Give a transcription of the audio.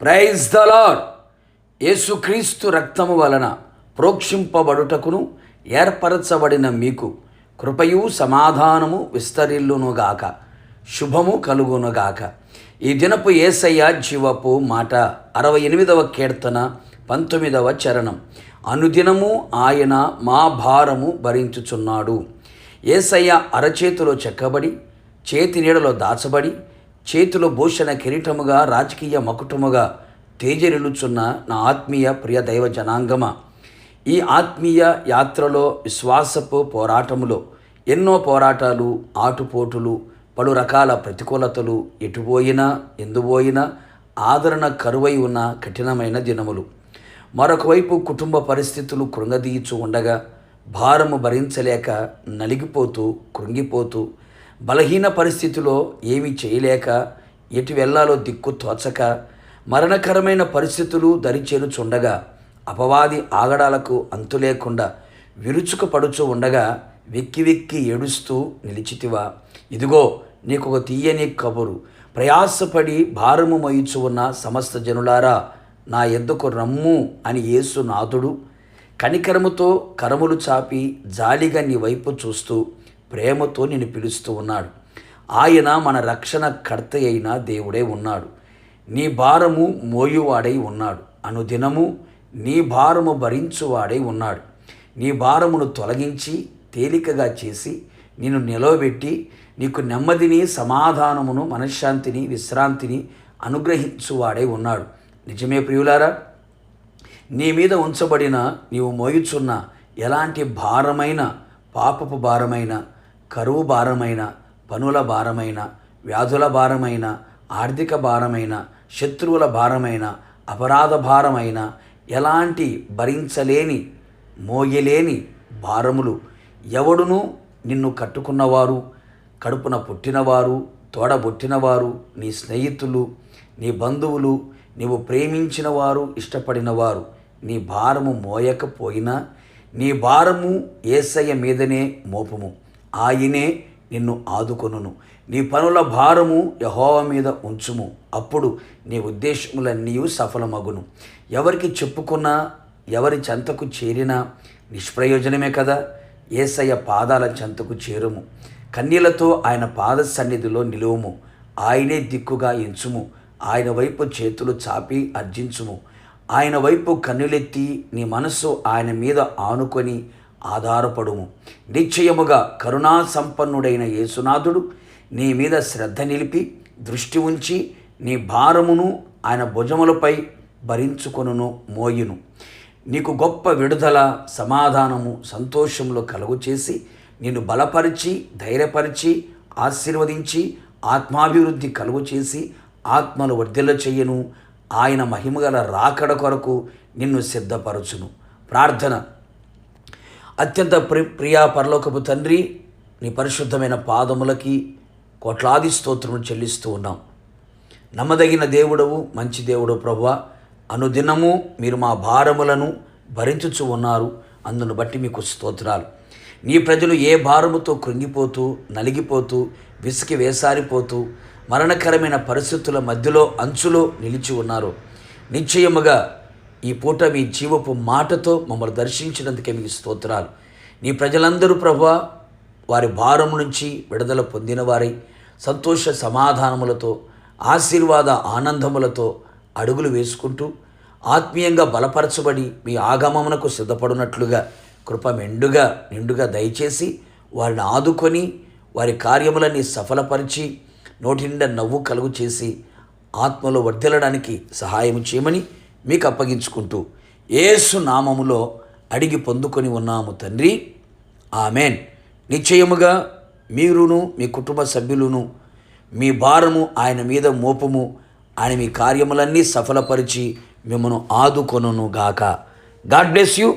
Praise the lord. యేసుక్రీస్తు రక్తము వలన ప్రోక్షింపబడుటకును ఏర్పరచబడిన మీకు కృపయు సమాధానము విస్తరిల్లునుగాక, శుభము కలుగునుగాక. ఈ దినపు యేసయ్య జీవపు మాట 68వ కీర్తన 19వ చరణం. అనుదినము ఆయన మా భారము భరించుచున్నాడు. యేసయ్య అరచేతిలో చెక్కబడి, చేతి నీడలో దాచబడి, చేతిలో భూషణ కిరీటముగా, రాజకీయ మకుటముగా తేజరిల్లుచున్న నా ఆత్మీయ ప్రియ దైవ జనాంగమ, ఈ ఆత్మీయ యాత్రలో విశ్వాసపు పోరాటములో ఎన్నో పోరాటాలు, ఆటుపోటులు, పలు రకాల ప్రతికూలతలు, ఎటుపోయినా ఎందుపోయినా ఆదరణ కరువై ఉన్న కఠినమైన దినములు. మరొక వైపు కుటుంబ పరిస్థితులు కృంగదీయచు ఉండగా, భారము భరించలేక నలిగిపోతూ కృంగిపోతూ, బలహీన పరిస్థితిలో ఏమీ చేయలేక, ఎటు వెళ్ళాలో దిక్కు తోచక, మరణకరమైన పరిస్థితులు దరిచేరుచుండగా, అపవాది ఆగడాలకు అంతు లేకుండా విరుచుకుపడుచు ఉండగా వెక్కి వెక్కి ఏడుస్తూ నిలిచితివా? ఇదిగో నీకు ఒక తీయని కబురు. ప్రయాసపడి భారము మోయుచు ఉన్న సమస్త జనులారా, నా యొద్దకు రమ్ము అని యేసు నాథుడు కనికరముతో కరములు చాపి జాలిగా నీ వైపు చూస్తూ ప్రేమతో నిన్ను పిలుస్తూ ఉన్నాడు. ఆయన మన రక్షణ కర్త అయిన దేవుడే ఉన్నాడు. నీ భారము మోయువాడై ఉన్నాడు. అనుదినము నీ భారము భరించువాడై ఉన్నాడు. నీ భారమును తొలగించి తేలికగా చేసి నిన్ను నిలవబెట్టి నీకు నెమ్మదిని, సమాధానమును, మనశ్శాంతిని, విశ్రాంతిని అనుగ్రహించువాడై ఉన్నాడు. నిజమే ప్రియులారా, నీ మీద ఉంచబడిన, నీవు మోయుచున్న ఎలాంటి భారమైన, పాపపు భారమైన, కరువు భారమైన, పనుల భారమైన, వ్యాధుల భారమైన, ఆర్థిక భారమైన, శత్రువుల భారమైన, అపరాధ భారమైన, ఎలాంటి భరించలేని, మోయలేని భారములు ఎవడునూ నిన్ను కట్టుకున్నవారు, కడుపున పుట్టినవారు, తోడబొట్టినవారు, నీ స్నేహితులు, నీ బంధువులు, నీవు ప్రేమించిన వారు, ఇష్టపడిన వారు నీ భారము మోయకపోయినా, నీ భారము యేసయ్య మీదనే మోపుము. ఆయనే నిన్ను ఆదుకొనును. నీ పనుల భారము యెహోవా మీద ఉంచుము. అప్పుడు నీ ఉద్దేశములన్నీ సఫలమగును. ఎవరికి చెప్పుకున్నా, ఎవరి చెంతకు చేరినా నిష్ప్రయోజనమే కదా. యేసయ్య పాదాల చెంతకు చేరుము. కన్నీళ్లతో ఆయన పాద సన్నిధిలో నిలువుము. ఆయనే దిక్కుగా ఎంచుము. ఆయన వైపు చేతులు చాపి అర్జించుము. ఆయన వైపు కన్నులెత్తి నీ మనస్సు ఆయన మీద ఆనుకొని ఆధారపడుము. నిశ్చయముగా కరుణా సంపన్నుడైన యేసునాథుడు నీ మీద శ్రద్ధ నిలిపి దృష్టి ఉంచి నీ భారమును ఆయన భుజములపై భరించుకొనును, మోయును. నీకు గొప్ప విడుదల, సమాధానము, సంతోషములు కలుగు చేసి నిన్ను బలపరిచి, ధైర్యపరిచి, ఆశీర్వదించి, ఆత్మాభివృద్ధి కలుగు చేసి, ఆత్మలు వర్ధిల్ల చెయ్యను. ఆయన మహిమగల రాకడ కొరకు నిన్ను సిద్ధపరచును. ప్రార్థన. అత్యంత ప్రియా పరలోకపు తండ్రి, నీ పరిశుద్ధమైన పాదములకి కోట్లాది స్తోత్రము చెల్లిస్తూ ఉన్నాం. నమ్మదగిన దేవుడవు, మంచి దేవుడు ప్రభువా, అనుదినము మీరు మా భారములను భరించుచు ఉన్నారు. అందును బట్టి మీకు స్తోత్రాలు. నీ ప్రజలు ఏ భారముతో కృంగిపోతూ, నలిగిపోతూ, విసికి వేసారిపోతూ, మరణకరమైన పరిస్థితుల మధ్యలో, అంచులో నిలిచి ఉన్నారు. నిశ్చయముగా ఈ పూట మీ జీవపు మాటతో మమ్మల్ని దర్శించినందుకే మీకు స్తోత్రాలు. నీ ప్రజలందరూ ప్రభువా, వారి భారం నుంచి విడుదల పొందిన వారై సంతోష సమాధానములతో, ఆశీర్వాద ఆనందములతో అడుగులు వేసుకుంటూ ఆత్మీయంగా బలపరచబడి మీ ఆగమమునకు సిద్ధపడినట్లుగా కృప నిండుగా దయచేసి వారిని ఆదుకొని వారి కార్యములన్నీ సఫలపరిచి నోటి నిండా నవ్వు కలుగు చేసి ఆత్మలో వర్ధిల్లడానికి సహాయం చేయమని మీకు అప్పగించుకుంటూ యేసు నామములో అడిగి పొందుకొని ఉన్నాము తండ్రి, ఆమెన్. నిశ్చయముగా మీరును మీ కుటుంబ సభ్యులను మీ భారము ఆయన మీద మోపము. ఆయన మీ కార్యములన్నీ సఫలపరిచి మిమ్మను ఆదుకొనును గాక. God bless you.